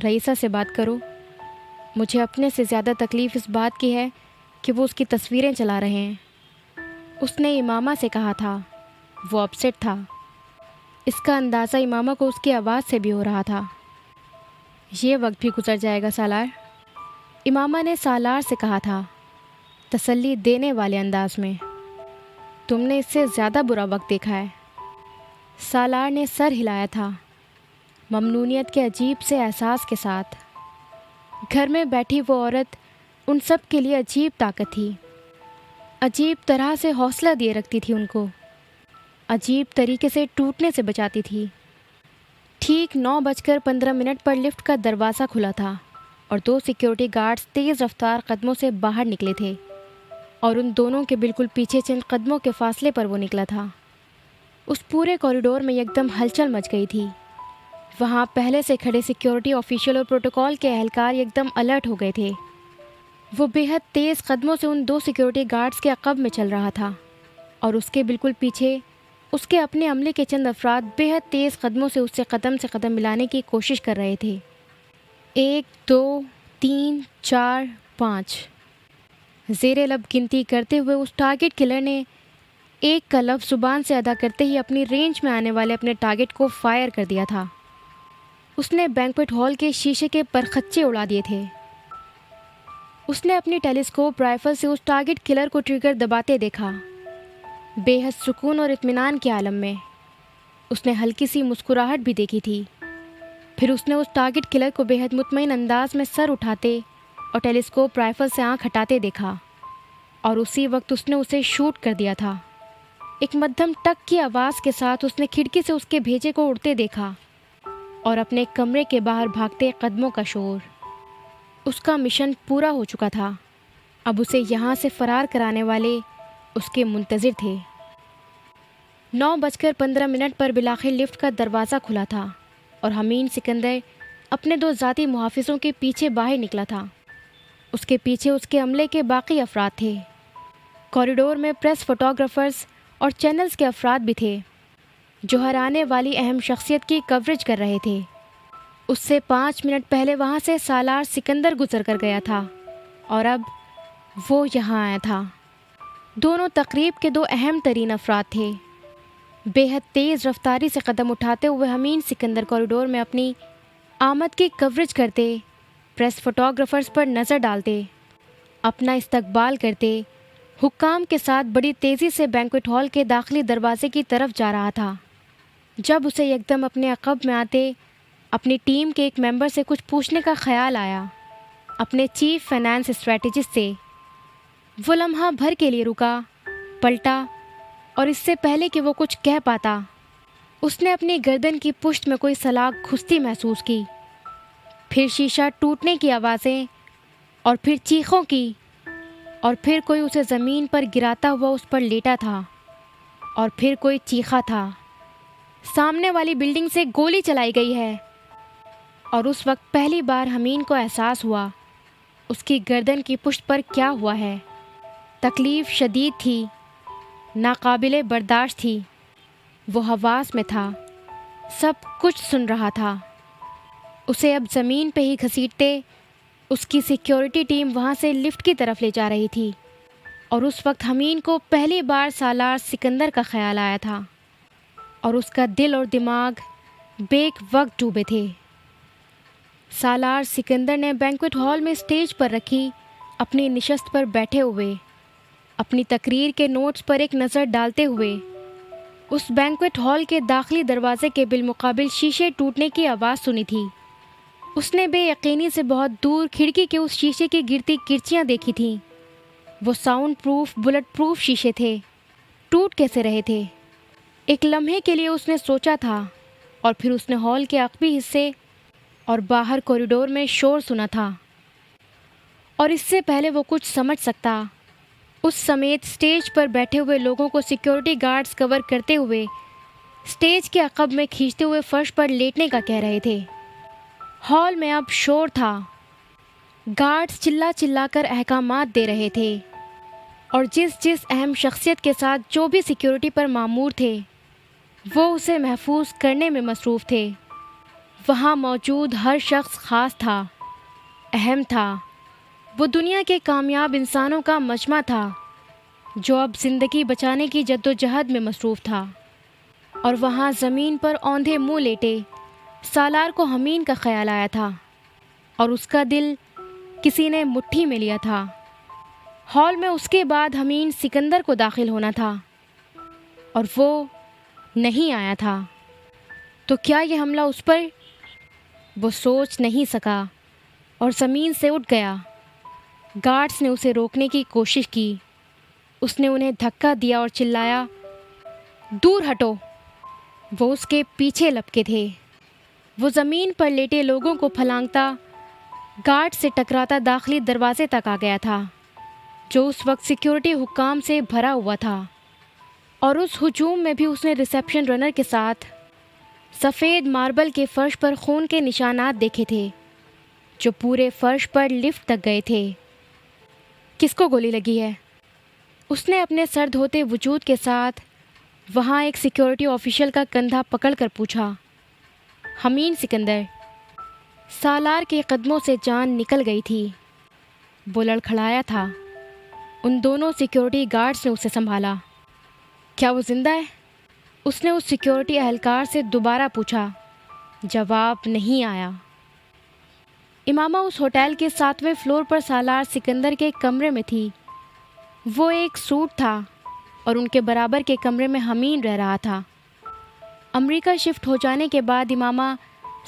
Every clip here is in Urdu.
رئیسہ سے بات کرو. مجھے اپنے سے زیادہ تکلیف اس بات کی ہے کہ وہ اس کی تصویریں چلا رہے ہیں. اس نے امامہ سے کہا تھا. وہ اپسیٹ تھا. اس کا اندازہ امامہ کو اس کی آواز سے بھی ہو رہا تھا. یہ وقت بھی گزر جائے گا سالار، امامہ نے سالار سے کہا تھا تسلی دینے والے انداز میں. تم نے اس سے زیادہ برا وقت دیکھا ہے. سالار نے سر ہلایا تھا ممنونیت کے عجیب سے احساس کے ساتھ. گھر میں بیٹھی وہ عورت ان سب کے لیے عجیب طاقت تھی. عجیب طرح سے حوصلہ دیے رکھتی تھی ان کو. عجیب طریقے سے ٹوٹنے سے بچاتی تھی. ٹھیک 9:15 پر لفٹ کا دروازہ کھلا تھا اور 2 سیکیورٹی گارڈز تیز رفتار قدموں سے باہر نکلے تھے اور ان دونوں کے بالکل پیچھے چند قدموں کے فاصلے پر وہ نکلا تھا. اس پورے کوریڈور میں یکدم ہلچل مچ گئی تھی. وہاں پہلے سے کھڑے سیکیورٹی آفیشل اور پروٹوکول کے اہلکار یکدم الرٹ ہو گئے تھے. وہ بے حد تیز قدموں سے ان 2 سیکیورٹی گارڈز کے عقب میں چل رہا تھا اور اس کے بالکل پیچھے اس کے اپنے عملے کے چند افراد بے حد تیز قدموں سے اس سے قدم ملانے کی کوشش کر رہے تھے. 1 2 3 4 5 زیر لب گنتی کرتے ہوئے اس ٹارگٹ کلر نے ایک کا لفظ زبان سے ادا کرتے ہی اپنی رینج میں آنے والے اپنے ٹارگٹ کو فائر کر دیا تھا. اس نے بینکویٹ ہال کے شیشے کے پرخچے اڑا دیے تھے. اس نے اپنی ٹیلیسکوپ رائفل سے اس ٹارگٹ کلر کو ٹریگر دباتے دیکھا. بے حد سکون اور اطمینان کے عالم میں اس نے ہلکی سی مسکراہٹ بھی دیکھی تھی. پھر اس نے اس ٹارگٹ کلر کو بے حد مطمئن انداز میں سر اٹھاتے اور ٹیلیسکوپ رائفل سے آنکھ ہٹاتے دیکھا اور اسی وقت اس نے اسے شوٹ کر دیا تھا. ایک مدھم ٹک کی آواز کے ساتھ اس نے کھڑکی سے اس کے بھیجے کو اڑتے دیکھا اور اپنے کمرے کے باہر بھاگتے قدموں کا شور. اس کا مشن پورا ہو چکا تھا. اب اسے یہاں سے فرار کرانے والے اس کے منتظر تھے. 9:15 پر بالآخر لفٹ کا دروازہ کھلا تھا اور حمین سکندر اپنے 2 ذاتی محافظوں کے پیچھے باہر نکلا تھا. اس کے پیچھے اس کے عملے کے باقی افراد تھے. کوریڈور میں پریس، فوٹوگرافرز اور چینلز کے افراد بھی تھے جو ہر آنے والی اہم شخصیت کی کوریج کر رہے تھے. اس سے 5 منٹ پہلے وہاں سے سالار سکندر گزر کر گیا تھا اور اب وہ یہاں آیا تھا. دونوں تقریب کے 2 اہم ترین افراد تھے. بے حد تیز رفتاری سے قدم اٹھاتے ہوئے حمین سکندر کوریڈور میں اپنی آمد کی کوریج کرتے، پریس فوٹوگرافرز پر نظر ڈالتے، اپنا استقبال کرتے، حکام کے ساتھ بڑی تیزی سے بینکویٹ ہال کے داخلی دروازے کی طرف جا رہا تھا جب اسے یکدم اپنے عقب میں آتے اپنی ٹیم کے ایک ممبر سے کچھ پوچھنے کا خیال آیا، اپنے چیف فائنانس اسٹریٹجسٹ سے. وہ لمحہ بھر کے لیے رکا، پلٹا اور اس سے پہلے کہ وہ کچھ کہہ پاتا اس نے اپنی گردن کی پشت میں کوئی سلاخ گھستی محسوس کی. پھر شیشہ ٹوٹنے کی آوازیں اور پھر چیخوں کی اور پھر کوئی اسے زمین پر گراتا ہوا اس پر لیٹا تھا اور پھر کوئی چیخا تھا، سامنے والی بلڈنگ سے گولی چلائی گئی ہے. اور اس وقت پہلی بار حمین کو احساس ہوا اس کی گردن کی پشت پر کیا ہوا ہے. تکلیف شدید تھی، ناقابل برداشت تھی. وہ حواس میں تھا، سب کچھ سن رہا تھا. اسے اب زمین پہ ہی گھسیٹتے اس کی سیکیورٹی ٹیم وہاں سے لفٹ کی طرف لے جا رہی تھی اور اس وقت حمین کو پہلی بار سالار سکندر کا خیال آیا تھا اور اس کا دل اور دماغ بیک وقت ڈوبے تھے. سالار سکندر نے بینکویٹ ہال میں اسٹیج پر رکھی اپنی نشست پر بیٹھے ہوئے اپنی تقریر کے نوٹس پر ایک نظر ڈالتے ہوئے اس بینکویٹ ہال کے داخلی دروازے کے بالمقابل شیشے ٹوٹنے کی آواز سنی تھی. اس نے بے یقینی سے بہت دور کھڑکی کے اس شیشے کی گرتی کرچیاں دیکھی تھیں. وہ ساؤنڈ پروف، بلٹ پروف شیشے تھے. ٹوٹ کیسے رہے تھے؟ ایک لمحے کے لیے اس نے سوچا تھا اور پھر اس نے ہال کے عقبی حصے اور باہر کوریڈور میں شور سنا تھا. اور اس سے پہلے وہ کچھ سمجھ سکتا اس سمیت اسٹیج پر بیٹھے ہوئے لوگوں کو سیکیورٹی گارڈز کور کرتے ہوئے اسٹیج کے عقب میں کھینچتے ہوئے فرش پر لیٹنے کا کہہ رہے تھے. ہال میں اب شور تھا. گارڈز چلا چلا کر احکامات دے رہے تھے اور جس اہم شخصیت کے ساتھ جو بھی سیکیورٹی پر مامور تھے وہ اسے محفوظ کرنے میں مصروف تھے. وہاں موجود ہر شخص خاص تھا، اہم تھا۔ وہ دنیا کے کامیاب انسانوں کا مجمع تھا جو اب زندگی بچانے کی جدوجہد میں مصروف تھا۔ اور وہاں زمین پر اوندھے منہ لیٹے سالار کو حمین کا خیال آیا تھا اور اس کا دل کسی نے مٹھی میں لیا تھا۔ ہال میں اس کے بعد حمین سکندر کو داخل ہونا تھا اور وہ نہیں آیا تھا۔ تو کیا یہ حملہ اس پر؟ وہ سوچ نہیں سکا اور زمین سے اٹھ گیا۔ گارڈز نے اسے روکنے کی کوشش کی۔ اس نے انہیں دھکا دیا اور چلایا، دور ہٹو۔ وہ اس کے پیچھے لپکے تھے۔ وہ زمین پر لیٹے لوگوں کو پھلانگتا گارڈ سے ٹکراتا داخلی دروازے تک آ گیا تھا جو اس وقت سیکیورٹی حکام سے بھرا ہوا تھا، اور اس ہجوم میں بھی اس نے ریسیپشن رنر کے ساتھ سفید ماربل کے فرش پر خون کے نشانات دیکھے تھے جو پورے فرش پر لفٹ تک گئے تھے۔ کس کو گولی لگی ہے؟ اس نے اپنے سر دھوتے وجود کے ساتھ وہاں ایک سیکیورٹی آفیشل کا کندھا پکڑ کر پوچھا۔ حمین سکندر۔ سالار کے قدموں سے جان نکل گئی تھی۔ وہ لڑکھڑایا تھا۔ ان دونوں سیکیورٹی گارڈز نے اسے سنبھالا۔ کیا وہ زندہ ہے؟ اس نے اس سیکیورٹی اہلکار سے دوبارہ پوچھا۔ جواب نہیں آیا۔ امامہ اس ہوٹل کے 7ویں فلور پر سالار سکندر کے کمرے میں تھی۔ وہ ایک سوٹ تھا اور ان کے برابر کے کمرے میں حمین رہ رہا تھا۔ امریکہ شفٹ ہو جانے کے بعد امامہ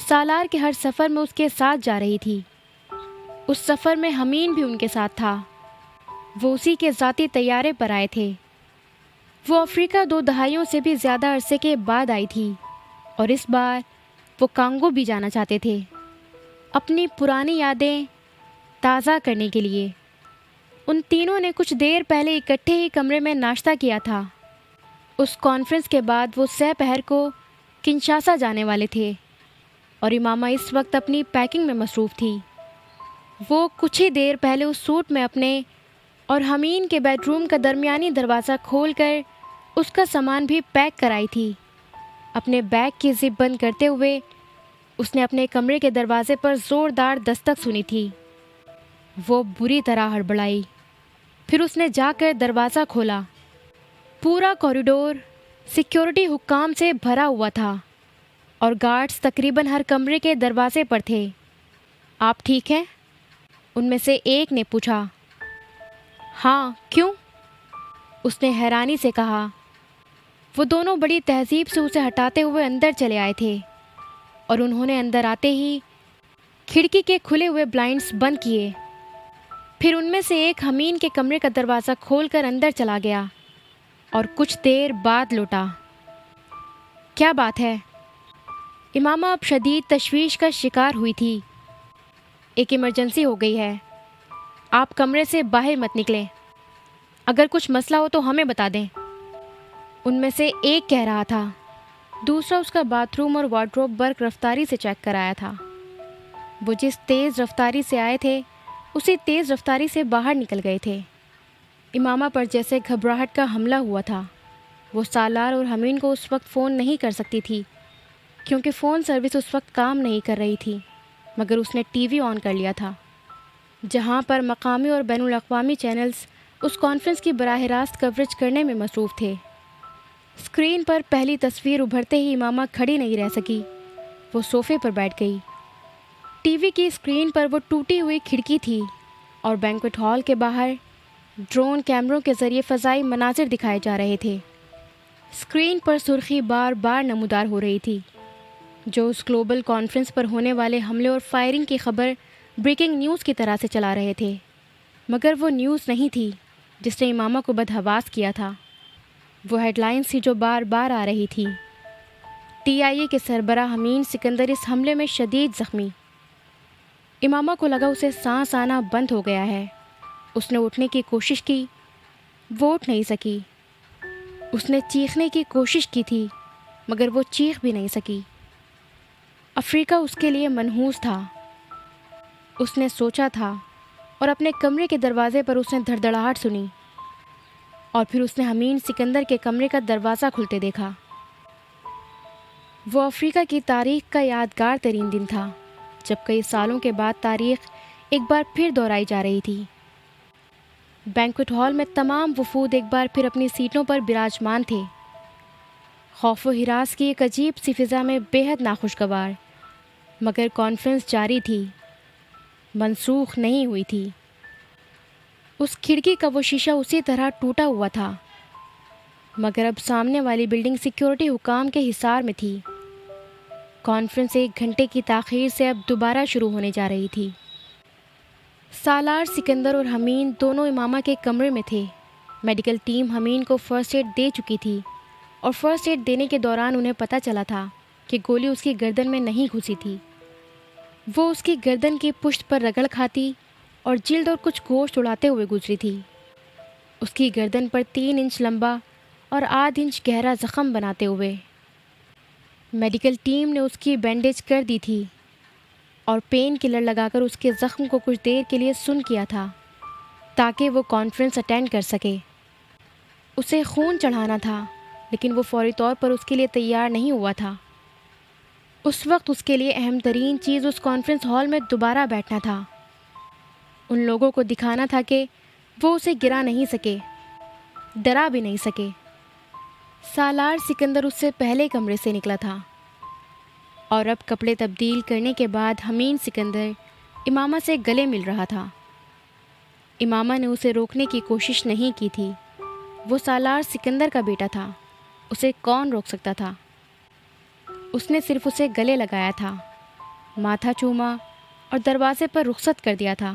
سالار کے ہر سفر میں اس کے ساتھ جا رہی تھی۔ اس سفر میں حمین بھی ان کے ساتھ تھا۔ وہ اسی کے ذاتی طیارے پر آئے تھے۔ وہ افریقہ 2 دہائیوں سے بھی زیادہ عرصے کے بعد آئی تھی اور اس بار وہ کانگو بھی جانا چاہتے تھے اپنی پرانی یادیں تازہ کرنے کے لیے۔ ان تینوں نے کچھ دیر پہلے اکٹھے ہی کمرے میں ناشتہ کیا تھا۔ اس کانفرنس کے بعد وہ سہ پہر کو کنشاسا جانے والے تھے اور امامہ اس وقت اپنی پیکنگ میں مصروف تھی۔ وہ کچھ ہی دیر پہلے اس سوٹ میں اپنے اور حمین کے بیڈ روم کا درمیانی دروازہ کھول کر اس کا سامان بھی پیک کرائی تھی۔ اپنے بیگ کی زپ بند کرتے ہوئے اس نے اپنے کمرے کے دروازے پر زوردار دستک سنی تھی۔ وہ بری طرح ہڑبڑائی۔ پھر اس نے جا کر دروازہ کھولا۔ پورا کوریڈور سیکیورٹی حکام سے بھرا ہوا تھا اور گارڈز تقریباً ہر کمرے کے دروازے پر تھے۔ آپ ٹھیک ہیں؟ ان میں سے ایک نے پوچھا۔ ہاں، کیوں؟ اس نے حیرانی سے کہا۔ وہ دونوں بڑی تہذیب سے اسے ہٹاتے ہوئے اندر چلے آئے تھے اور انہوں نے اندر آتے ہی کھڑکی کے کھلے ہوئے بلائنڈز بند کیے۔ پھر ان میں سے ایک حمین کے کمرے کا دروازہ کھول کر اندر چلا گیا اور کچھ دیر بعد لوٹا۔ کیا بات ہے؟ امامہ اب شدید تشویش کا شکار ہوئی تھی۔ ایک ایمرجنسی ہو گئی ہے، آپ کمرے سے باہر مت نکلیں۔ اگر کچھ مسئلہ ہو تو ہمیں بتا دیں، ان میں سے ایک کہہ رہا تھا۔ دوسرا اس کا باتھ روم اور وارڈروب برق رفتاری سے چیک کرایا تھا۔ وہ جس تیز رفتاری سے آئے تھے اسی تیز رفتاری سے باہر نکل گئے تھے۔ امامہ پر جیسے گھبراہٹ کا حملہ ہوا تھا۔ وہ سالار اور حمین کو اس وقت فون نہیں کر سکتی تھی کیونکہ فون سروس اس وقت کام نہیں کر رہی تھی، مگر اس نے ٹی وی آن کر لیا تھا جہاں پر مقامی اور بین الاقوامی چینلز اس کانفرنس کی براہ راست کوریج کرنے میں مصروف تھے۔ اسکرین پر پہلی تصویر ابھرتے ہی امامہ کھڑی نہیں رہ سکی۔ وہ صوفے پر بیٹھ گئی۔ ٹی وی کی اسکرین پر وہ ٹوٹی ہوئی کھڑکی تھی اور بینکویٹ ہال کے باہر ڈرون کیمروں کے ذریعے فضائی مناظر دکھائے جا رہے تھے۔ اسکرین پر سرخی بار بار نمودار ہو رہی تھی جو اس گلوبل کانفرنس پر ہونے والے حملے اور فائرنگ کی خبر بریکنگ نیوز کی طرح سے چلا رہے تھے، مگر وہ نیوز نہیں تھی جس نے امامہ کو بدحواس کیا تھا۔ وہ ہیڈ لائنز تھی جو بار بار آ رہی تھی۔ TIA کے سربراہ حمین سکندر اس حملے میں شدید زخمی۔ امامہ کو لگا اسے سانس آنا بند ہو گیا ہے۔ اس نے اٹھنے کی کوشش کی، وہ اٹھ نہیں سکی۔ اس نے چیخنے کی کوشش کی تھی مگر وہ چیخ بھی نہیں سکی۔ افریقہ اس کے لیے منحوس تھا، اس نے سوچا تھا، اور اپنے کمرے کے دروازے پر اس نے دھڑدھڑاہٹ سنی اور پھر اس نے حمین سکندر کے کمرے کا دروازہ کھلتے دیکھا۔ وہ افریقہ کی تاریخ کا یادگار ترین دن تھا، جب کئی سالوں کے بعد تاریخ ایک بار پھر دہرائی جا رہی تھی۔ بینکویٹ ہال میں تمام وفود ایک بار پھر اپنی سیٹوں پر براجمان تھے، خوف و ہراس کی ایک عجیب سی فضا میں بے حد ناخوشگوار، مگر کانفرنس جاری تھی، منسوخ نہیں ہوئی تھی۔ اس کھڑکی کا وہ شیشہ اسی طرح ٹوٹا ہوا تھا، مگر اب سامنے والی بلڈنگ سیکیورٹی حکام کے حصار میں تھی۔ کانفرنس 1 گھنٹے کی تاخیر سے اب دوبارہ شروع ہونے جا رہی تھی۔ سالار سکندر اور حمین دونوں امامہ کے کمرے میں تھے۔ میڈیکل ٹیم حمین کو فرسٹ ایڈ دے چکی تھی، اور فرسٹ ایڈ دینے کے دوران انہیں پتہ چلا تھا کہ گولی اس کی گردن میں نہیں گھسی تھی۔ وہ اس کی گردن کی پشت پر رگڑ کھاتی اور جلد اور کچھ گوشت اڑاتے ہوئے گزری تھی۔ اس کی گردن پر 3 انچ لمبا اور 1/2 انچ گہرا زخم بناتے ہوئے۔ میڈیکل ٹیم نے اس کی بینڈیج کر دی تھی اور پین کلر لگا کر اس کے زخم کو کچھ دیر کے لیے سن کیا تھا تاکہ وہ کانفرنس اٹینڈ کر سکے۔ اسے خون چڑھانا تھا، لیکن وہ فوری طور پر اس کے لیے تیار نہیں ہوا تھا۔ اس وقت اس کے لیے اہم ترین چیز اس کانفرنس ہال میں دوبارہ بیٹھنا تھا، ان لوگوں کو دکھانا تھا کہ وہ اسے گرا نہیں سکے، ڈرا بھی نہیں سکے۔ سالار سکندر اس سے پہلے کمرے سے نکلا تھا، اور اب کپڑے تبدیل کرنے کے بعد حمین سکندر امامہ سے گلے مل رہا تھا۔ امامہ نے اسے روکنے کی کوشش نہیں کی تھی، وہ سالار سکندر کا بیٹا تھا، اسے کون روک سکتا تھا؟ اس نے صرف اسے گلے لگایا تھا، ماتھا چوما اور دروازے پر رخصت کر دیا تھا۔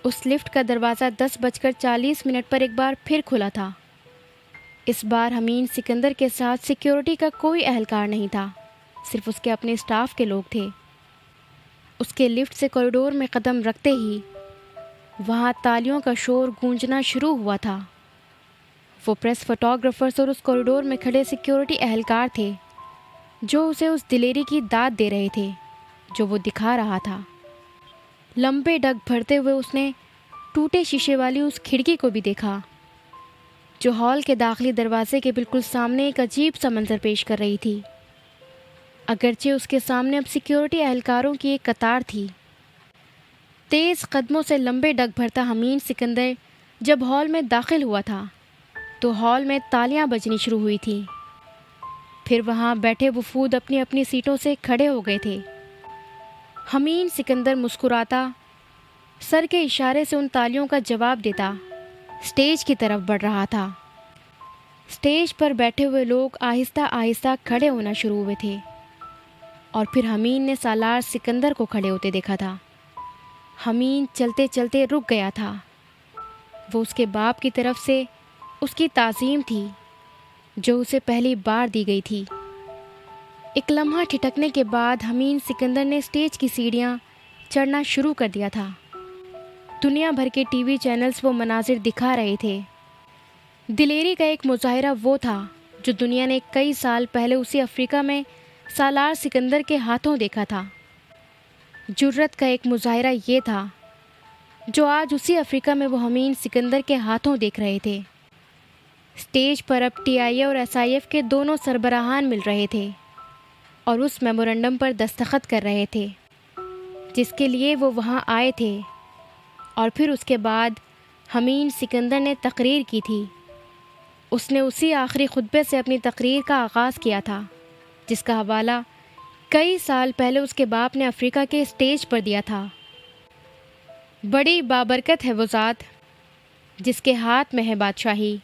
اس لفٹ کا دروازہ 10:40 پر ایک بار پھر کھلا تھا۔ اس بار حمین سکندر کے ساتھ سیکیورٹی کا کوئی اہلکار نہیں تھا، صرف اس کے اپنے اسٹاف کے لوگ تھے۔ اس کے لفٹ سے کوریڈور میں قدم رکھتے ہی وہاں تالیوں کا شور گونجنا شروع ہوا تھا۔ وہ پریس فوٹوگرافرز اور اس کوریڈور میں کھڑے سیکیورٹی اہلکار تھے جو اسے اس دلیری کی داد دے رہے تھے جو وہ دکھا رہا تھا۔ لمبے ڈگ بھرتے ہوئے اس نے ٹوٹے شیشے والی اس کھڑکی کو بھی دیکھا جو ہال کے داخلی دروازے کے بالکل سامنے ایک عجیب سا منظر پیش کر رہی تھی، اگرچہ اس کے سامنے اب سیکیورٹی اہلکاروں کی ایک قطار تھی۔ تیز قدموں سے لمبے ڈگ بھرتا حمین سکندر جب ہال میں داخل ہوا تھا تو ہال میں تالیاں بجنی شروع ہوئی تھیں۔ پھر وہاں بیٹھے وفود اپنی اپنی سیٹوں سے کھڑے ہو گئے تھے۔ حمین سکندر مسکراتا سر کے اشارے سے ان تالیوں کا جواب دیتا اسٹیج کی طرف بڑھ رہا تھا۔ اسٹیج پر بیٹھے ہوئے لوگ آہستہ آہستہ کھڑے ہونا شروع ہوئے تھے، اور پھر حمین نے سالار سکندر کو کھڑے ہوتے دیکھا تھا۔ حمین چلتے چلتے رک گیا تھا۔ وہ اس کے باپ کی طرف سے اس کی تعظیم تھی جو اسے پہلی بار دی گئی تھی۔ ایک لمحہ ٹھٹکنے کے بعد حمین سکندر نے اسٹیج کی سیڑھیاں چڑھنا شروع کر دیا تھا۔ دنیا بھر کے ٹی وی چینلز وہ مناظر دکھا رہے تھے۔ دلیری کا ایک مظاہرہ وہ تھا جو دنیا نے کئی سال پہلے اسی افریقہ میں سالار سکندر کے ہاتھوں دیکھا تھا۔ جرأت کا ایک مظاہرہ یہ تھا جو آج اسی افریقہ میں وہ حمین سکندر کے ہاتھوں دیکھ رہے تھے۔ اسٹیج پر اب TIA اور SIF کے دونوں سربراہان مل رہے تھے اور اس میمورنڈم پر دستخط کر رہے تھے جس کے لیے وہ وہاں آئے تھے، اور پھر اس کے بعد حمین سکندر نے تقریر کی تھی۔ اس نے اسی آخری خطبے سے اپنی تقریر کا آغاز کیا تھا جس کا حوالہ کئی سال پہلے اس کے باپ نے افریقہ کے اسٹیج پر دیا تھا۔ بڑی بابرکت ہے وہ ذات جس کے ہاتھ میں ہے بادشاہی،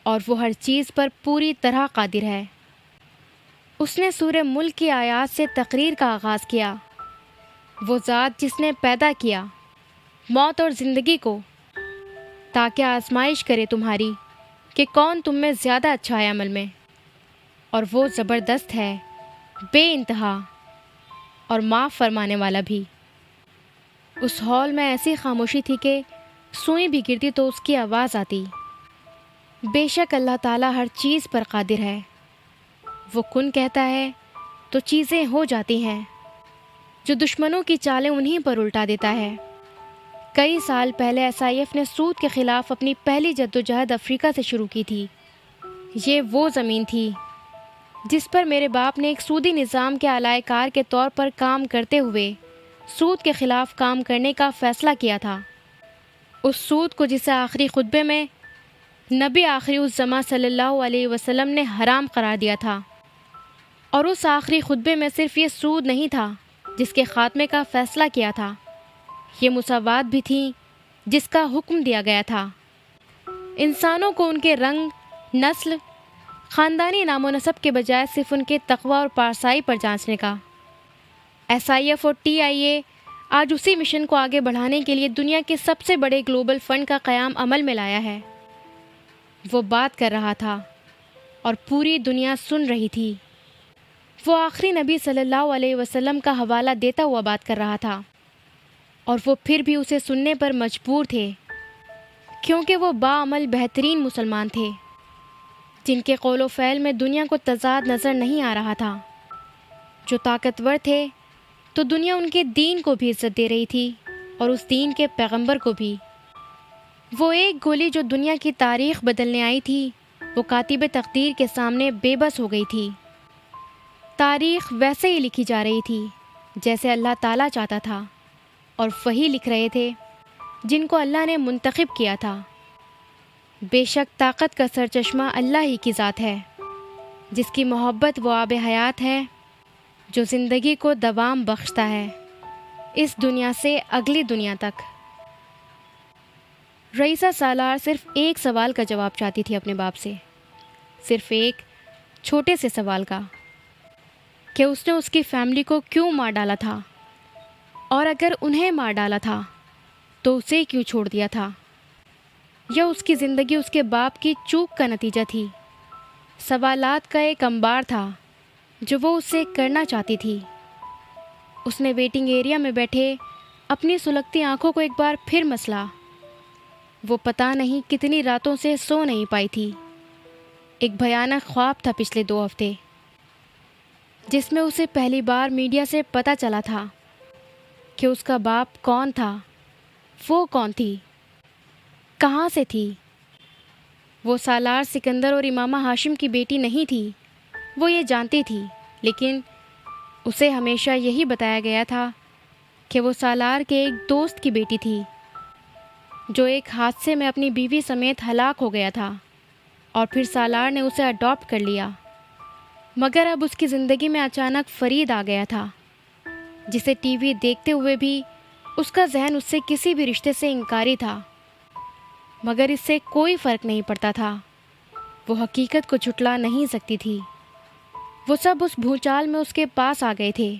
اور وہ ہر چیز پر پوری طرح قادر ہے۔ اس نے سورہ ملک کی آیات سے تقریر کا آغاز کیا۔ وہ ذات جس نے پیدا کیا موت اور زندگی کو تاکہ آزمائش کرے تمہاری کہ کون تم میں زیادہ اچھا ہے عمل میں، اور وہ زبردست ہے، بے انتہا اور معاف فرمانے والا بھی۔ اس ہال میں ایسی خاموشی تھی کہ سوئی بھی گرتی تو اس کی آواز آتی۔ بے شک اللہ تعالیٰ ہر چیز پر قادر ہے، وہ کن کہتا ہے تو چیزیں ہو جاتی ہیں، جو دشمنوں کی چالیں انہیں پر الٹا دیتا ہے۔ کئی سال پہلے SIF نے سود کے خلاف اپنی پہلی جدوجہد افریقہ سے شروع کی تھی۔ یہ وہ زمین تھی جس پر میرے باپ نے ایک سودی نظام کے اعلی کار کے طور پر کام کرتے ہوئے سود کے خلاف کام کرنے کا فیصلہ کیا تھا۔ اس سود کو جسے آخری خطبے میں نبی آخری الزماں صلی اللہ علیہ وسلم نے حرام قرار دیا تھا، اور اس آخری خطبے میں صرف یہ سود نہیں تھا جس کے خاتمے کا فیصلہ کیا تھا، یہ مساوات بھی تھی جس کا حکم دیا گیا تھا۔ انسانوں کو ان کے رنگ، نسل، خاندانی نام و نسب کے بجائے صرف ان کے تقوی اور پارسائی پر جانچنے کا۔ SIF اور TIA آج اسی مشن کو آگے بڑھانے کے لیے دنیا کے سب سے بڑے گلوبل فنڈ کا قیام عمل میں لایا ہے۔ وہ بات کر رہا تھا اور پوری دنیا سن رہی تھی۔ وہ آخری نبی صلی اللہ علیہ وسلم کا حوالہ دیتا ہوا بات کر رہا تھا، اور وہ پھر بھی اسے سننے پر مجبور تھے، کیونکہ وہ باعمل بہترین مسلمان تھے جن کے قول و فعل میں دنیا کو تضاد نظر نہیں آ رہا تھا، جو طاقتور تھے تو دنیا ان کے دین کو بھی عزت دے رہی تھی اور اس دین کے پیغمبر کو بھی۔ وہ ایک گولی جو دنیا کی تاریخ بدلنے آئی تھی، وہ کاتب تقدیر کے سامنے بے بس ہو گئی تھی۔ تاریخ ویسے ہی لکھی جا رہی تھی جیسے اللہ تعالیٰ چاہتا تھا، اور وہی لکھ رہے تھے جن کو اللہ نے منتخب کیا تھا۔ بے شک طاقت کا سرچشمہ اللہ ہی کی ذات ہے، جس کی محبت وہ آب حیات ہے جو زندگی کو دوام بخشتا ہے اس دنیا سے اگلی دنیا تک۔ رئیسہ سالار صرف ایک سوال کا جواب چاہتی تھی اپنے باپ سے، صرف ایک چھوٹے سے سوال کا، کہ اس نے اس کی فیملی کو کیوں مار ڈالا تھا، اور اگر انہیں مار ڈالا تھا تو اسے کیوں چھوڑ دیا تھا، یا اس کی زندگی اس کے باپ کی چوک کا نتیجہ تھی۔ سوالات کا ایک انبار تھا جو وہ اس سے کرنا چاہتی تھی۔ اس نے ویٹنگ ایریا میں بیٹھے اپنی سلگتی آنکھوں کو ایک بار پھر مسلا۔ وہ پتہ نہیں کتنی راتوں سے سو نہیں پائی تھی۔ ایک بھیانک خواب تھا پچھلے 2 ہفتے، جس میں اسے پہلی بار میڈیا سے پتہ چلا تھا کہ اس کا باپ کون تھا، وہ کون تھی، کہاں سے تھی۔ وہ سالار سکندر اور امامہ ہاشم کی بیٹی نہیں تھی، وہ یہ جانتی تھی، لیکن اسے ہمیشہ یہی بتایا گیا تھا کہ وہ سالار کے ایک دوست کی بیٹی تھی جو ایک حادثے میں اپنی بیوی سمیت ہلاک ہو گیا تھا، اور پھر سالار نے اسے اڈاپٹ کر لیا۔ مگر اب اس کی زندگی میں اچانک فرید آ گیا تھا، جسے ٹی وی دیکھتے ہوئے بھی اس کا ذہن اس سے کسی بھی رشتے سے انکاری تھا، مگر اس سے کوئی فرق نہیں پڑتا تھا۔ وہ حقیقت کو جھٹلا نہیں سکتی تھی۔ وہ سب اس بھونچال میں اس کے پاس آ گئے تھے،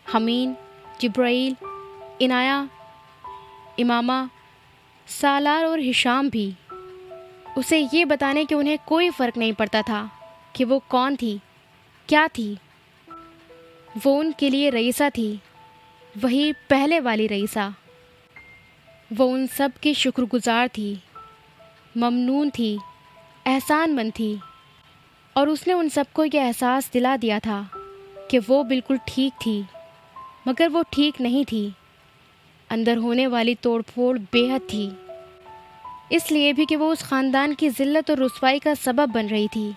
حمین، جبرائیل، عنایہ، امامہ، سالار اور ہشام بھی، اسے یہ بتانے کہ انہیں کوئی فرق نہیں پڑتا تھا کہ وہ کون تھی، کیا تھی۔ وہ ان کے لیے رئیسہ تھی، وہی پہلے والی رئیسہ۔ وہ ان سب کی شکر گزار تھی، ممنون تھی، احسان مند تھی، اور اس نے ان سب کو یہ احساس دلا دیا تھا کہ وہ بالکل ٹھیک تھی، مگر وہ ٹھیک نہیں تھی۔ اندر ہونے والی توڑ پھوڑ بے حد تھی، اس لیے بھی کہ وہ اس خاندان کی ذلت اور رسوائی کا سبب بن رہی تھی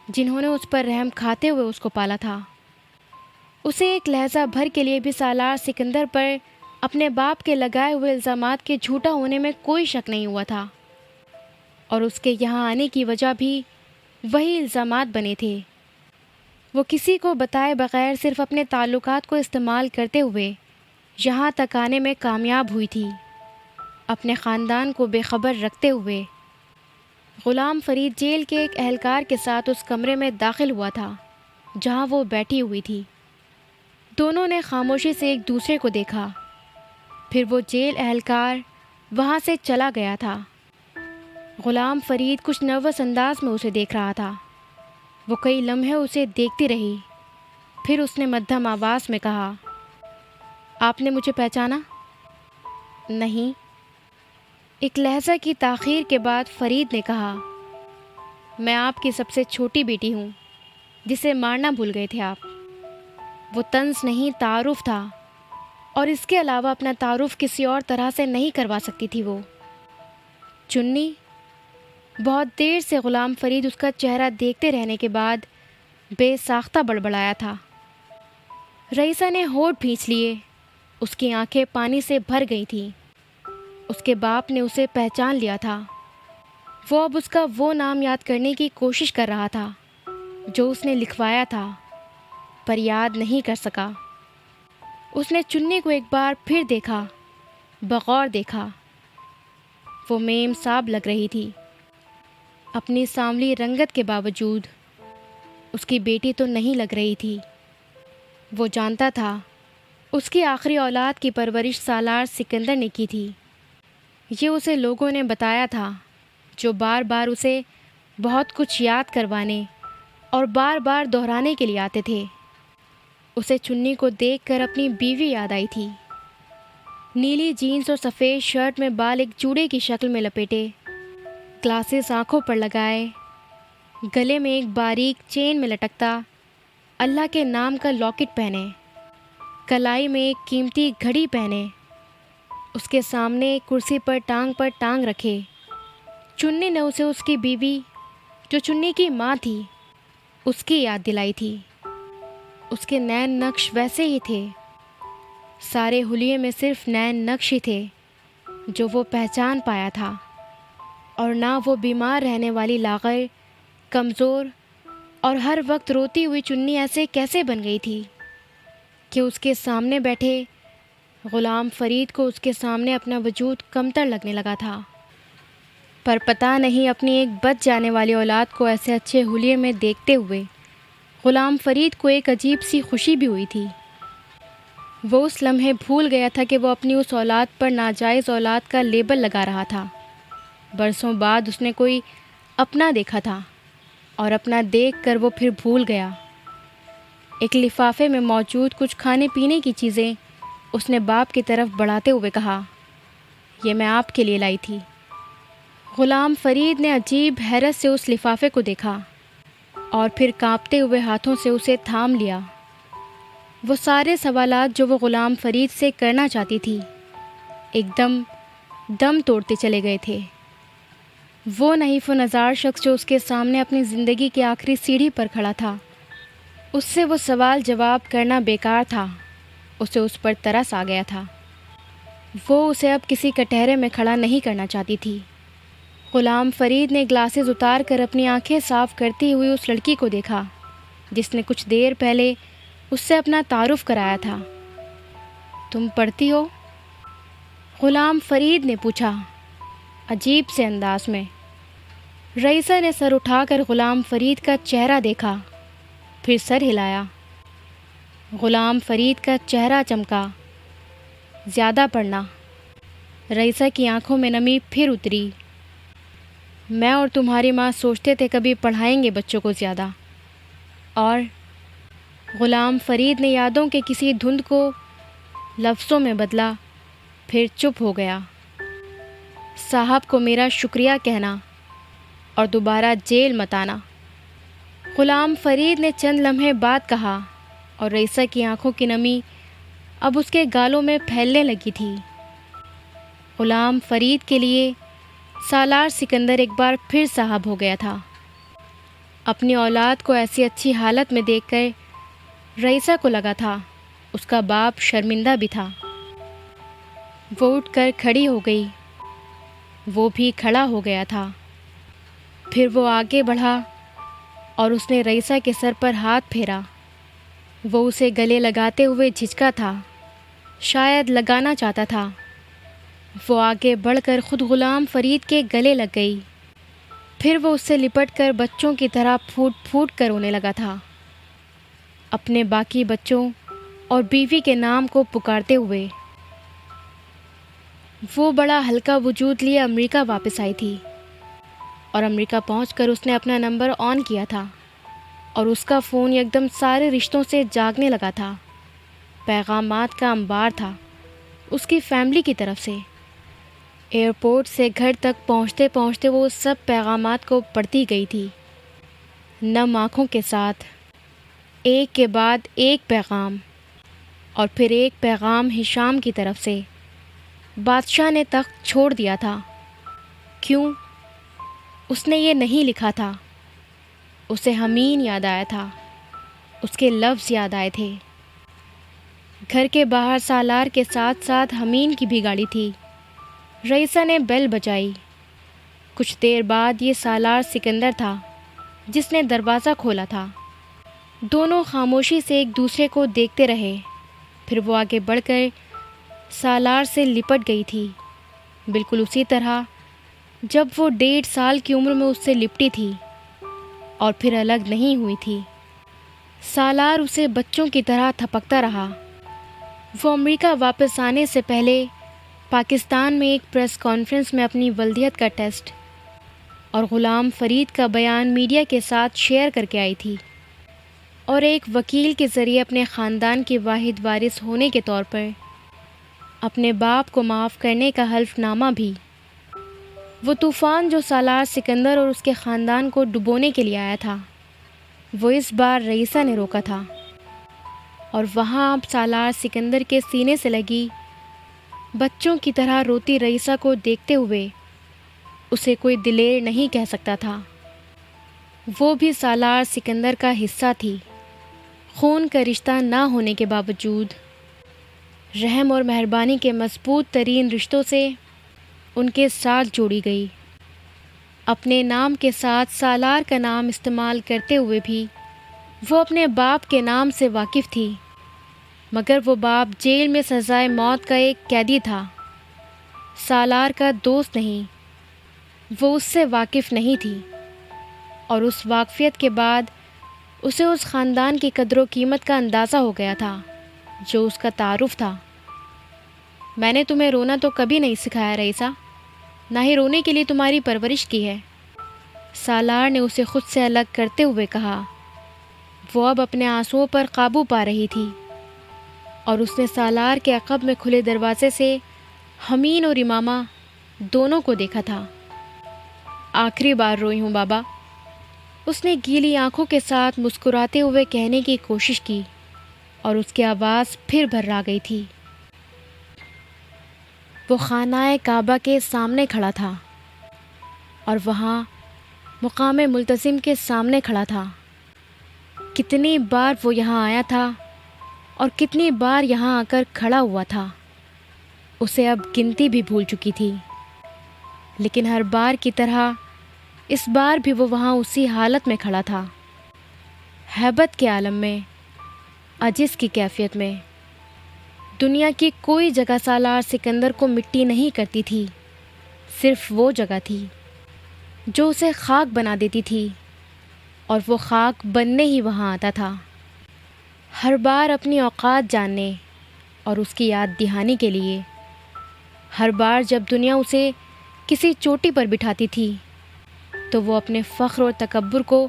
جنہوں نے اس پر رحم کھاتے ہوئے اس کو پالا تھا۔ اسے ایک لہجہ بھر کے لیے بھی سالار سکندر پر اپنے باپ کے لگائے ہوئے الزامات کے جھوٹا ہونے میں کوئی شک نہیں ہوا تھا، اور اس کے یہاں آنے کی وجہ بھی وہی الزامات بنے تھے۔ وہ کسی کو بتائے بغیر صرف اپنے تعلقات کو استعمال کرتے ہوئے یہاں تک آنے میں کامیاب ہوئی تھی، اپنے خاندان کو بے خبر رکھتے ہوئے۔ غلام فرید جیل کے ایک اہلکار کے ساتھ اس کمرے میں داخل ہوا تھا جہاں وہ بیٹھی ہوئی تھی۔ دونوں نے خاموشی سے ایک دوسرے کو دیکھا، پھر وہ جیل اہلکار وہاں سے چلا گیا تھا۔ غلام فرید کچھ نروس انداز میں اسے دیکھ رہا تھا۔ وہ کئی لمحے اسے دیکھتی رہی، پھر اس نے مدھم آواز میں کہا، آپ نے مجھے پہچانا؟ نہیں۔ ایک لہجہ کی تاخیر کے بعد فرید نے کہا، میں آپ کی سب سے چھوٹی بیٹی ہوں جسے مارنا بھول گئے تھے آپ۔ وہ طنز نہیں، تعارف تھا، اور اس کے علاوہ اپنا تعارف کسی اور طرح سے نہیں کروا سکتی تھی وہ۔ چنی؟ بہت دیر سے غلام فرید اس کا چہرہ دیکھتے رہنے کے بعد بے ساختہ بڑبڑایا تھا۔ رئیسہ نے ہونٹ بھینچ لیے، اس کی آنکھیں پانی سے بھر گئی تھیں۔ اس کے باپ نے اسے پہچان لیا تھا۔ وہ اب اس کا وہ نام یاد کرنے کی کوشش کر رہا تھا جو اس نے لکھوایا تھا، پر یاد نہیں کر سکا۔ اس نے چنی کو ایک بار پھر دیکھا، بغور دیکھا۔ وہ میم صاحب لگ رہی تھی، اپنی سانولی رنگت کے باوجود۔ اس کی بیٹی تو نہیں لگ رہی تھی۔ وہ جانتا تھا اس کی آخری اولاد کی پرورش سالار سکندر نے کی تھی۔ یہ اسے لوگوں نے بتایا تھا، جو بار بار اسے بہت کچھ یاد کروانے اور بار بار دہرانے کے لیے آتے تھے۔ اسے چنی کو دیکھ کر اپنی بیوی یاد آئی تھی۔ نیلی جینس اور سفید شرٹ میں بال ایک جوڑے کی شکل میں لپیٹے، گلاسز آنکھوں پر لگائے، گلے میں ایک باریک چین میں لٹکتا اللہ کے نام کا لاکٹ پہنے، کلائی میں ایک قیمتی گھڑی پہنے، اس کے سامنے ایک کرسی پر ٹانگ رکھے۔ چنی نے اسے اس کی بیوی، جو چنی کی ماں تھی، اس کی یاد دلائی تھی۔ اس کے نین نقش ویسے ہی تھے، سارے حلیے میں صرف نین نقش ہی تھے جو وہ پہچان پایا تھا، اور نہ وہ بیمار رہنے والی لاغر، کمزور اور ہر وقت روتی ہوئی چنی ایسے کیسے بن گئی تھی کہ اس کے سامنے بیٹھے غلام فرید کو اس کے سامنے اپنا وجود کمتر لگنے لگا تھا۔ پر پتہ نہیں اپنی ایک بچ جانے والی اولاد کو ایسے اچھے حلیے میں دیکھتے ہوئے غلام فرید کو ایک عجیب سی خوشی بھی ہوئی تھی۔ وہ اس لمحے بھول گیا تھا کہ وہ اپنی اس اولاد پر ناجائز اولاد کا لیبل لگا رہا تھا۔ برسوں بعد اس نے کوئی اپنا دیکھا تھا، اور اپنا دیکھ کر وہ پھر بھول گیا۔ ایک لفافے میں موجود کچھ کھانے پینے کی چیزیں اس نے باپ کی طرف بڑھاتے ہوئے کہا، یہ میں آپ کے لیے لائی تھی۔ غلام فرید نے عجیب حیرت سے اس لفافے کو دیکھا اور پھر کانپتے ہوئے ہاتھوں سے اسے تھام لیا۔ وہ سارے سوالات جو وہ غلام فرید سے کرنا چاہتی تھی ایک دم توڑتے چلے گئے تھے۔ وہ نحیف و نزار شخص جو اس کے سامنے اپنی زندگی کی آخری سیڑھی پر کھڑا تھا، اس سے وہ سوال جواب کرنا بیکار تھا۔ اسے اس پر ترس آ گیا تھا۔ وہ اسے اب کسی کٹہرے میں کھڑا نہیں کرنا چاہتی تھی۔ غلام فرید نے گلاسز اتار کر اپنی آنکھیں صاف کرتی ہوئی اس لڑکی کو دیکھا جس نے کچھ دیر پہلے اس سے اپنا تعارف کرایا تھا۔ تم پڑھتی ہو؟ غلام فرید نے پوچھا، عجیب سے انداز میں۔ رئیسہ نے سر اٹھا کر غلام فرید کا چہرہ دیکھا، پھر سر ہلایا۔ غلام فرید کا چہرہ چمکا۔ زیادہ پڑھنا۔ رئیسہ کی آنکھوں میں نمی پھر اتری۔ میں اور تمہاری ماں سوچتے تھے کبھی پڑھائیں گے بچوں کو زیادہ، اور غلام فرید نے یادوں کے کسی دھند کو لفظوں میں بدلا، پھر چپ ہو گیا۔ صاحب کو میرا شکریہ کہنا اور دوبارہ جیل مت آنا، غلام فرید نے چند لمحے بعد کہا، اور رئیسہ کی آنکھوں کی نمی اب اس کے گالوں میں پھیلنے لگی تھی۔ غلام فرید کے لیے سالار سکندر ایک بار پھر صاحب ہو گیا تھا۔ اپنی اولاد کو ایسی اچھی حالت میں دیکھ کر رئیسہ کو لگا تھا اس کا باپ شرمندہ بھی تھا۔ وہ اٹھ کر کھڑی ہو گئی۔ وہ بھی کھڑا ہو گیا تھا۔ پھر وہ آگے بڑھا اور اس نے رئیسہ کے سر پر ہاتھ پھیرا۔ وہ اسے گلے لگاتے ہوئے جھجکا تھا، شاید لگانا چاہتا تھا۔ وہ آگے بڑھ کر خود غلام فرید کے گلے لگ گئی۔ پھر وہ اس سے لپٹ کر بچوں کی طرح پھوٹ پھوٹ کر رونے لگا تھا، اپنے باقی بچوں اور بیوی کے نام کو پکارتے ہوئے۔ وہ بڑا ہلکا وجود لیے امریکہ واپس آئی تھی، اور امریکہ پہنچ کر اس نے اپنا نمبر آن کیا تھا، اور اس کا فون یکدم سارے رشتوں سے جاگنے لگا تھا۔ پیغامات کا انبار تھا اس کی فیملی کی طرف سے۔ ایئرپورٹ سے گھر تک پہنچتے پہنچتے وہ سب پیغامات کو پڑھتی گئی تھی، نم آنکھوں کے ساتھ، ایک کے بعد ایک پیغام، اور پھر ایک پیغام ہشام کی طرف سے۔ بادشاہ نے تخت چھوڑ دیا تھا۔ کیوں؟ اس نے یہ نہیں لکھا تھا۔ اسے حمین یاد آیا تھا، اس کے لفظ یاد آئے تھے۔ گھر کے باہر سالار کے ساتھ ساتھ حمین کی بھی گاڑی تھی۔ رئیسہ نے بیل بجائی۔ کچھ دیر بعد یہ سالار سکندر تھا جس نے دروازہ کھولا تھا۔ دونوں خاموشی سے ایک دوسرے کو دیکھتے رہے۔ پھر وہ آگے بڑھ کر سالار سے لپٹ گئی تھی، بالکل اسی طرح جب وہ 1.5 سال کی عمر میں اس سے لپٹی تھی اور پھر الگ نہیں ہوئی تھی۔ سالار اسے بچوں کی طرح تھپکتا رہا۔ وہ امریکہ واپس آنے سے پہلے پاکستان میں ایک پریس کانفرنس میں اپنی ولدیت کا ٹیسٹ اور غلام فرید کا بیان میڈیا کے ساتھ شیئر کر کے آئی تھی، اور ایک وکیل کے ذریعے اپنے خاندان کے واحد وارث ہونے کے طور پر اپنے باپ کو معاف کرنے کا حلف نامہ بھی۔ وہ طوفان جو سالار سکندر اور اس کے خاندان کو ڈبونے کے لیے آیا تھا، وہ اس بار رئیسہ نے روکا تھا، اور وہاں اب سالار سکندر کے سینے سے لگی بچوں کی طرح روتی رئیسہ کو دیکھتے ہوئے اسے کوئی دلیر نہیں کہہ سکتا تھا۔ وہ بھی سالار سکندر کا حصہ تھی، خون کا رشتہ نہ ہونے کے باوجود رحم اور مہربانی کے مضبوط ترین رشتوں سے ان کے ساتھ جوڑی گئی۔ اپنے نام کے ساتھ سالار کا نام استعمال کرتے ہوئے بھی وہ اپنے باپ کے نام سے واقف تھی، مگر وہ باپ جیل میں سزائے موت کا ایک قیدی تھا، سالار کا دوست نہیں۔ وہ اس سے واقف نہیں تھی، اور اس واقفیت کے بعد اسے اس خاندان کی قدر و قیمت کا اندازہ ہو گیا تھا جو اس کا تعارف تھا۔ میں نے تمہیں رونا تو کبھی نہیں سکھایا رئیسہ، نہ ہی رونے کے لیے تمہاری پرورش کی ہے، سالار نے اسے خود سے الگ کرتے ہوئے کہا۔ وہ اب اپنے آنسوؤں پر قابو پا رہی تھی، اور اس نے سالار کے عقب میں کھلے دروازے سے حمین اور امامہ دونوں کو دیکھا تھا۔ آخری بار روئی ہوں بابا، اس نے گیلی آنکھوں کے ساتھ مسکراتے ہوئے کہنے کی کوشش کی، اور اس کی آواز پھر بھرا گئی تھی۔ وہ خانہ کعبہ کے سامنے کھڑا تھا، اور وہاں مقام ملتزم کے سامنے کھڑا تھا۔ کتنی بار وہ یہاں آیا تھا اور کتنی بار یہاں آ کر کھڑا ہوا تھا، اسے اب گنتی بھی بھول چکی تھی، لیکن ہر بار کی طرح اس بار بھی وہ وہاں اسی حالت میں کھڑا تھا، ہیبت کے عالم میں، عجز کی کیفیت میں۔ دنیا کی کوئی جگہ سالار سکندر کو مٹی نہیں کرتی تھی، صرف وہ جگہ تھی جو اسے خاک بنا دیتی تھی، اور وہ خاک بننے ہی وہاں آتا تھا، ہر بار اپنی اوقات جاننے اور اس کی یاد دہانی کے لیے۔ ہر بار جب دنیا اسے کسی چوٹی پر بٹھاتی تھی تو وہ اپنے فخر اور تکبر کو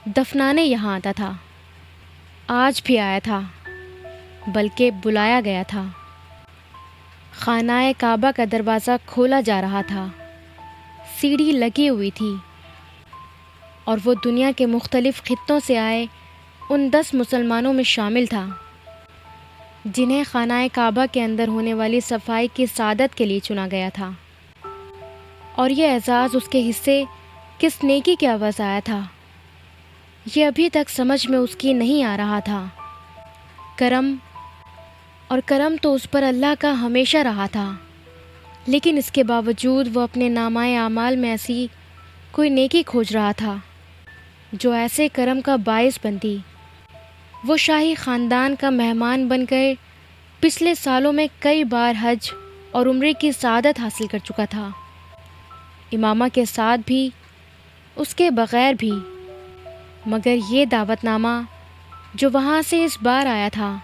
دفنانے یہاں آتا تھا۔ آج بھی آیا تھا، بلکہ بلایا گیا تھا۔ خانہ کعبہ کا دروازہ کھولا جا رہا تھا، سیڑھی لگی ہوئی تھی، اور وہ دنیا کے مختلف خطوں سے آئے ان 10 مسلمانوں میں شامل تھا جنہیں خانہ کعبہ کے اندر ہونے والی صفائی کی سعادت کے لیے چنا گیا تھا، اور یہ اعزاز اس کے حصے کس نیکی کے عوض آیا تھا، یہ ابھی تک سمجھ میں اس کی نہیں آ رہا تھا۔ کرم تو اس پر اللہ کا ہمیشہ رہا تھا، لیکن اس کے باوجود وہ اپنے نامہ اعمال میں ایسی کوئی نیکی کھوج رہا تھا جو ایسے کرم کا باعث بنتی۔ وہ شاہی خاندان کا مہمان بن کر پچھلے سالوں میں کئی بار حج اور عمرے کی سعادت حاصل کر چکا تھا، امامہ کے ساتھ بھی، اس کے بغیر بھی، مگر یہ دعوت نامہ جو وہاں سے اس بار آیا تھا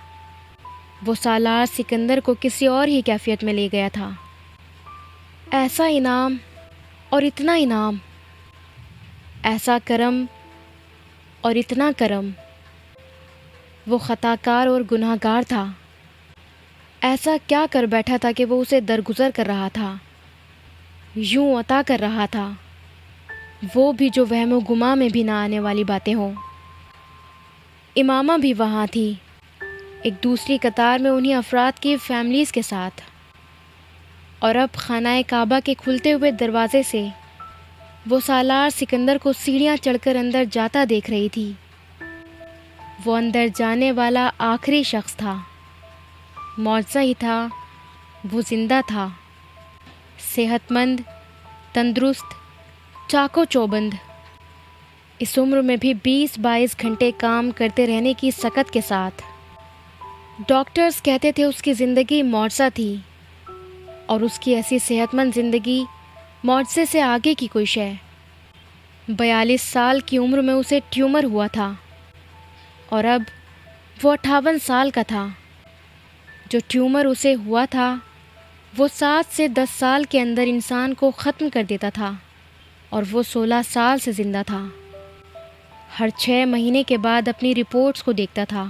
وہ سالار سکندر کو کسی اور ہی کیفیت میں لے گیا تھا۔ ایسا انعام اور اتنا انعام، ایسا کرم اور اتنا کرم۔ وہ خطا کار اور گناہ گار تھا، ایسا کیا کر بیٹھا تھا کہ وہ اسے درگزر کر رہا تھا، یوں عطا کر رہا تھا، وہ بھی جو وہم و گماں میں بھی نہ آنے والی باتیں ہوں۔ امامہ بھی وہاں تھی، ایک دوسری قطار میں انہی افراد کی فیملیز کے ساتھ، اور اب خانہ کعبہ کے کھلتے ہوئے دروازے سے وہ سالار سکندر کو سیڑھیاں چڑھ کر اندر جاتا دیکھ رہی تھی۔ وہ اندر جانے والا آخری شخص تھا۔ معجزہ ہی تھا، وہ زندہ تھا، صحت مند، تندرست، چاق و چوبند، اس عمر میں بھی 20-22 گھنٹے کام کرتے رہنے کی سکت کے ساتھ۔ ڈاکٹرز کہتے تھے اس کی زندگی معجزہ تھی، اور اس کی ایسی صحت مند زندگی معجزے سے آگے کی کوئی شے۔ 42 سال کی عمر میں اسے ٹیومر ہوا تھا، اور اب وہ 58 سال کا تھا۔ جو ٹیومر اسے ہوا تھا وہ 7 سے 10 سال کے اندر انسان کو ختم کر دیتا تھا، اور وہ 16 سال سے زندہ تھا۔ ہر 6 مہینے کے بعد اپنی رپورٹس کو دیکھتا تھا۔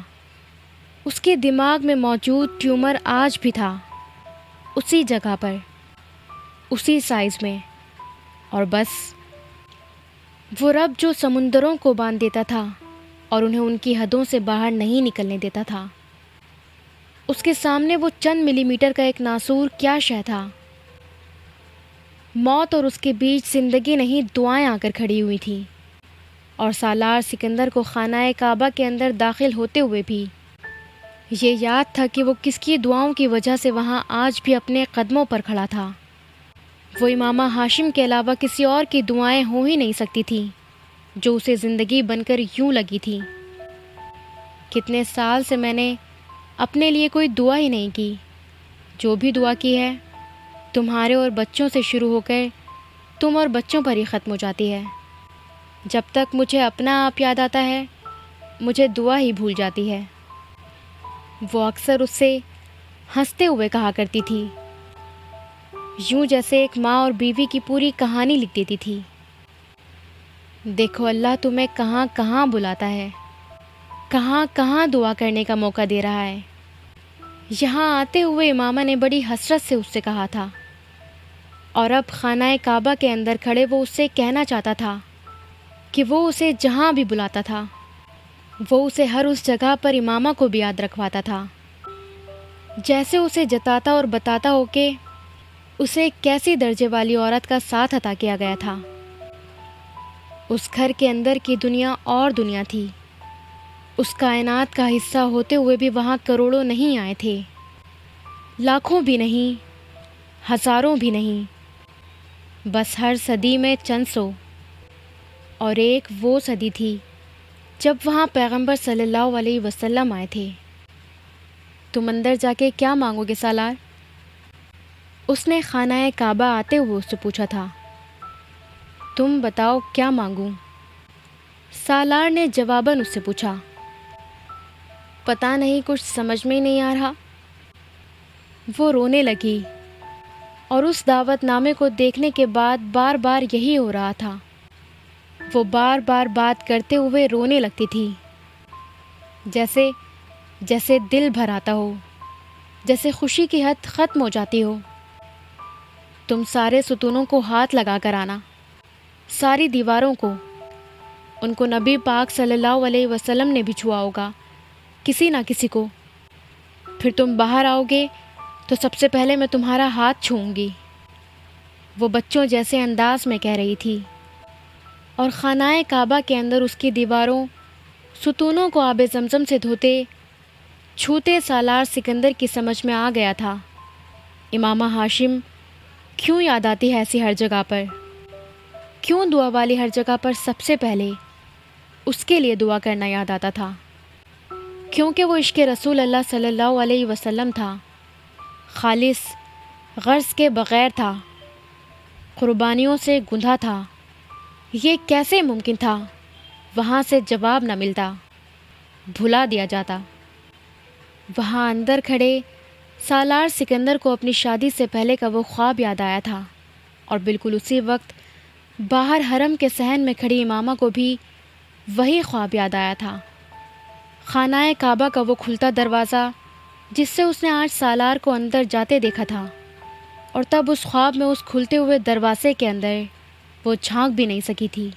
اس کے دماغ میں موجود ٹیومر آج بھی تھا، اسی جگہ پر، اسی سائز میں، اور بس وہ رب جو سمندروں کو باندھ دیتا تھا اور انہیں ان کی حدوں سے باہر نہیں نکلنے دیتا تھا، اس کے سامنے وہ چند ملی میٹر کا ایک ناسور کیا شے تھا۔ موت اور اس کے بیچ زندگی نہیں، دعائیں آ کر کھڑی ہوئی تھیں، اور سالار سکندر کو خانہ کعبہ کے اندر داخل ہوتے ہوئے بھی یہ یاد تھا کہ وہ کس کی دعاؤں کی وجہ سے وہاں آج بھی اپنے قدموں پر کھڑا تھا۔ وہ امامہ ہاشم کے علاوہ کسی اور کی دعائیں ہو ہی نہیں سکتی تھیں جو اسے زندگی بن کر یوں لگی تھی۔ کتنے سال سے میں نے اپنے لیے کوئی دعا ہی نہیں کی، جو بھی دعا کی ہے تمہارے اور بچوں سے شروع ہو کر تم اور بچوں پر ہی ختم ہو جاتی ہے۔ جب تک مجھے اپنا آپ یاد آتا ہے مجھے دعا ہی بھول جاتی ہے۔ وہ اکثر اس سے ہنستے ہوئے کہا کرتی تھی، یوں جیسے ایک ماں اور بیوی کی پوری کہانی لکھ دیتی تھی۔ دیکھو اللہ تمہیں کہاں کہاں بلاتا ہے، کہاں کہاں دعا کرنے کا موقع دے رہا ہے۔ یہاں آتے ہوئے امامہ نے بڑی حسرت سے اس سے کہا تھا، اور اب خانہ کعبہ کے اندر کھڑے وہ اس سے کہنا چاہتا تھا کہ وہ اسے جہاں بھی بلاتا تھا وہ اسے ہر اس جگہ پر امامہ کو بھی یاد رکھواتا تھا، جیسے اسے جتاتا اور بتاتا ہو کہ اسے ایک کیسی درجے والی عورت کا ساتھ عطا کیا گیا تھا۔ اس گھر کے اندر کی دنیا اور دنیا تھی، اس کائنات کا حصہ ہوتے ہوئے بھی وہاں کروڑوں نہیں آئے تھے، لاکھوں بھی نہیں، ہزاروں بھی نہیں، بس ہر صدی میں چند سو، اور ایک وہ صدی تھی جب وہاں پیغمبر صلی اللہ علیہ وسلم آئے تھے۔ تم اندر جا کے کیا مانگو گے سالار؟ اس نے خانہ کعبہ آتے ہوئے اس سے پوچھا تھا۔ تم بتاؤ کیا مانگوں؟ سالار نے جواباً اس سے پوچھا۔ پتہ نہیں، کچھ سمجھ میں ہی نہیں آ رہا۔ وہ رونے لگی، اور اس دعوت نامے کو دیکھنے کے بعد بار بار یہی ہو رہا تھا۔ وہ بار بار بات کرتے ہوئے رونے لگتی تھی، جیسے دل بھر آتا ہو، جیسے خوشی کی حد ختم ہو جاتی ہو۔ تم سارے ستونوں کو ہاتھ لگا کر آنا، ساری دیواروں کو، ان کو نبی پاک صلی اللہ علیہ وسلم نے بھی چھوا ہوگا، کسی نہ کسی کو۔ پھر تم باہر آؤ گے تو سب سے پہلے میں تمہارا ہاتھ چھوؤں گی، وہ بچوں جیسے انداز میں کہہ رہی تھی، اور خانہ کعبہ کے اندر اس کی دیواروں، ستونوں کو آب زمزم سے دھوتے چھوتے سالار سکندر کی سمجھ میں آ گیا تھا، امامہ ہاشم کیوں یاد آتی ہے ایسی ہر جگہ پر، کیوں دعا والی ہر جگہ پر سب سے پہلے اس کے لیے دعا کرنا یاد آتا تھا، کیونکہ وہ عشق رسول اللہ صلی اللہ علیہ وسلم تھا، خالص، غرض کے بغیر تھا، قربانیوں سے گندھا تھا۔ یہ کیسے ممکن تھا وہاں سے جواب نہ ملتا، بھلا دیا جاتا؟ وہاں اندر کھڑے سالار سکندر کو اپنی شادی سے پہلے کا وہ خواب یاد آیا تھا، اور بالکل اسی وقت باہر حرم کے صحن میں کھڑی امامہ کو بھی وہی خواب یاد آیا تھا، خانہ کعبہ کا وہ کھلتا دروازہ جس سے اس نے آج سالار کو اندر جاتے دیکھا تھا، اور تب اس خواب میں اس کھلتے ہوئے دروازے کے اندر وہ جھانک بھی نہیں سکی تھی۔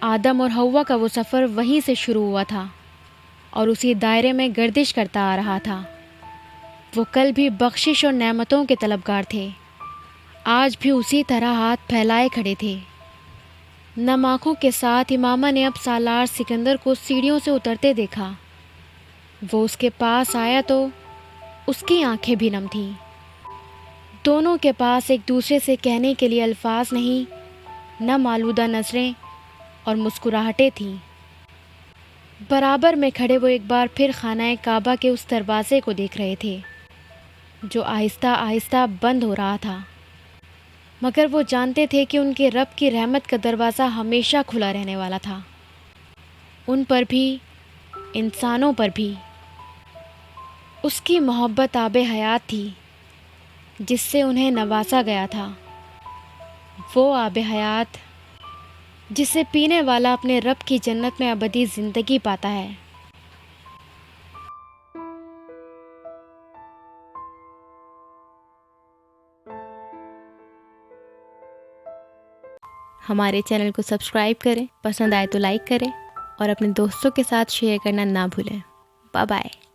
آدم اور حوا کا وہ سفر وہیں سے شروع ہوا تھا اور اسی دائرے میں گردش کرتا آ رہا تھا۔ وہ کل بھی بخشش اور نعمتوں کے طلبگار تھے، آج بھی اسی طرح ہاتھ پھیلائے کھڑے تھے۔ نم آنکھوں کے ساتھ امامہ نے اب سالار سکندر کو سیڑھیوں سے اترتے دیکھا۔ وہ اس کے پاس آیا تو اس کی آنکھیں بھی نم تھیں۔ دونوں کے پاس ایک دوسرے سے کہنے کے لیے الفاظ نہیں، نم آلودہ نظریں اور مسکراہٹیں تھیں۔ برابر میں کھڑے وہ ایک بار پھر خانہ کعبہ کے اس دروازے کو دیکھ رہے تھے جو آہستہ آہستہ بند ہو رہا تھا، مگر وہ جانتے تھے کہ ان کے رب کی رحمت کا دروازہ ہمیشہ کھلا رہنے والا تھا، ان پر بھی، انسانوں پر بھی۔ اس کی محبت آب حیات تھی جس سے انہیں نوازا گیا تھا، وہ آب حیات جسے پینے والا اپنے رب کی جنت میں ابدی زندگی پاتا ہے۔ ہمارے چینل کو سبسکرائب کریں، پسند آئے تو لائک کریں اور اپنے دوستوں کے ساتھ شیئر کرنا نہ بھولیں۔ Bye bye.